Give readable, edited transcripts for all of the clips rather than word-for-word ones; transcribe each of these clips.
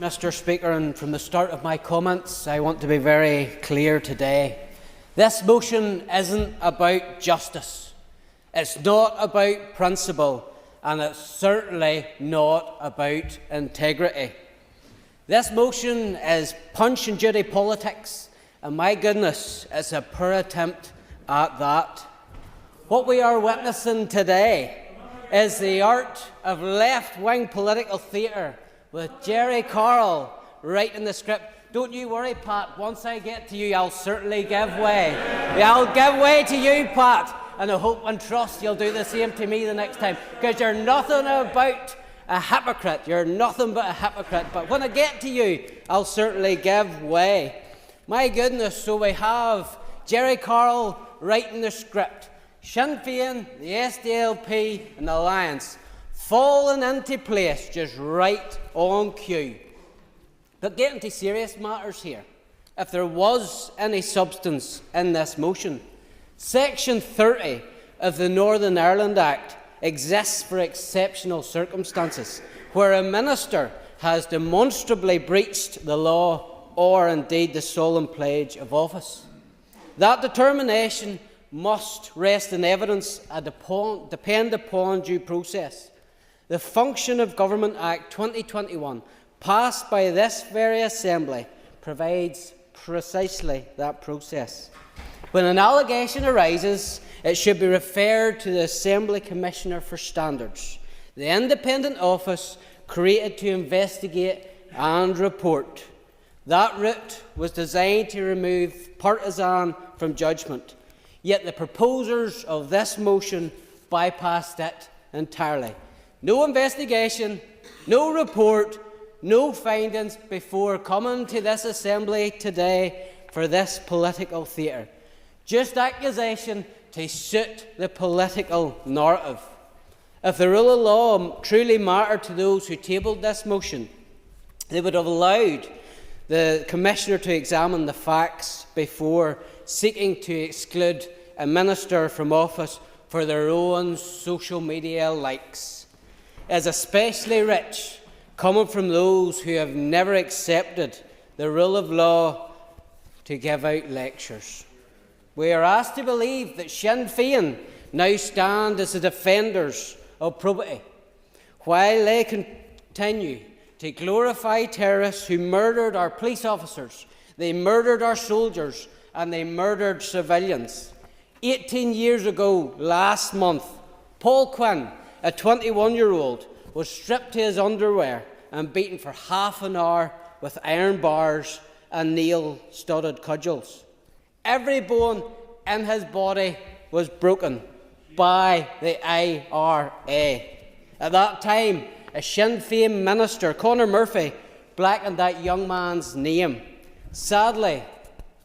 Mr. Speaker, and from the start of my comments, I want to be very clear today. This motion isn't about justice. It's not about principle, and it's certainly not about integrity. This motion is punch and judy politics, and my goodness, it's a poor attempt at that. What we are witnessing today is the art of left-wing political theatre, with Jerry Carroll writing the script. Don't you worry, Pat. Once I get to you, I'll certainly give way. I'll give way to you, Pat. And I hope and trust you'll do the same to me the next time. Because you're nothing about a hypocrite. You're nothing but a hypocrite. But when I get to you, I'll certainly give way. My goodness, so we have Jerry Carroll writing the script. Sinn Féin, the SDLP and the Alliance falling into place just right on cue. But getting to serious matters here, if there was any substance in this motion, Section 30 of the Northern Ireland Act exists for exceptional circumstances, where a minister has demonstrably breached the law or indeed the solemn pledge of office. That determination must rest in evidence and depend upon due process. The Function of Government Act 2021, passed by this very Assembly, provides precisely that process. When an allegation arises, it should be referred to the Assembly Commissioner for Standards, the independent office created to investigate and report. That route was designed to remove partisan from judgment, yet the proposers of this motion bypassed it entirely. No investigation, no report, no findings before coming to this Assembly today for this political theatre. Just accusation to suit the political narrative. If the rule of law truly mattered to those who tabled this motion, they would have allowed the Commissioner to examine the facts before seeking to exclude a minister from office for their own social media likes. It is especially rich coming from those who have never accepted the rule of law to give out lectures. We are asked to believe that Sinn Féin now stand as the defenders of probity, while they continue to glorify terrorists who murdered our police officers, they murdered our soldiers, and they murdered civilians. 18 years ago, last month, Paul Quinn, a 21-year-old, was stripped to his underwear and beaten for half an hour with iron bars and nail-studded cudgels. Every bone in his body was broken by the IRA. At that time, a Sinn Féin minister, Conor Murphy, blackened that young man's name. Sadly,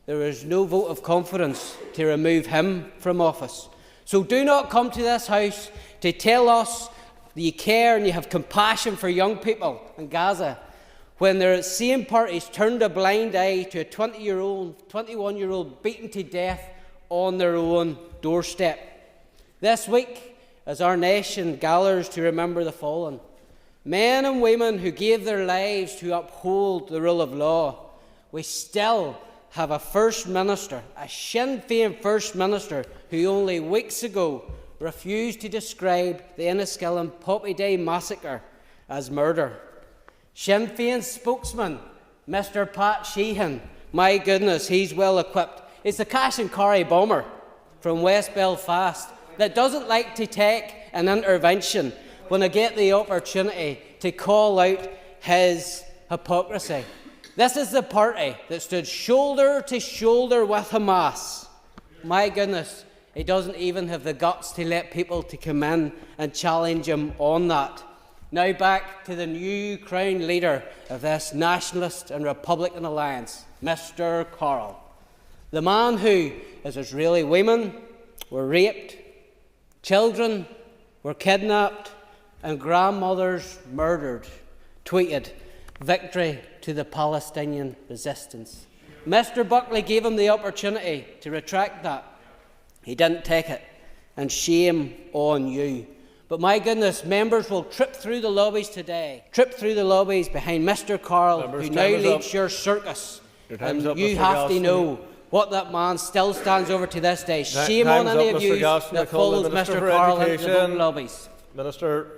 there was no vote of confidence to remove him from office. So do not come to this House to tell us that you care and you have compassion for young people in Gaza, when the same parties turned a blind eye to a 21-year-old beaten to death on their own doorstep. This week, as our nation gathers to remember the fallen, men and women who gave their lives to uphold the rule of law, we still have a First Minister, a Sinn Féin First Minister, who only weeks ago refused to describe the Enniskillen Poppy Day massacre as murder. Sinn Féin spokesman, Mr. Pat Sheehan, my goodness, he's well equipped. It's the cash and carry bomber from West Belfast that doesn't like to take an intervention when I get the opportunity to call out his hypocrisy. This is the party that stood shoulder to shoulder with Hamas. My goodness, he doesn't even have the guts to let people to come in and challenge him on that. Now back to the new crown leader of this nationalist and Republican alliance, Mr. Carroll. The man who, as Israeli women were raped, children were kidnapped and grandmothers murdered, tweeted, "Victory to the Palestinian resistance." Mr. Buckley gave him the opportunity to retract that. He didn't take it, and shame on you. But my goodness, members will trip through the lobbies today, trip through the lobbies behind Mr. Carroll, who now leads your circus. And you have to know what that man still stands over to this day. Shame on any of you that follows Mr. Carroll into the voting lobbies. Minister.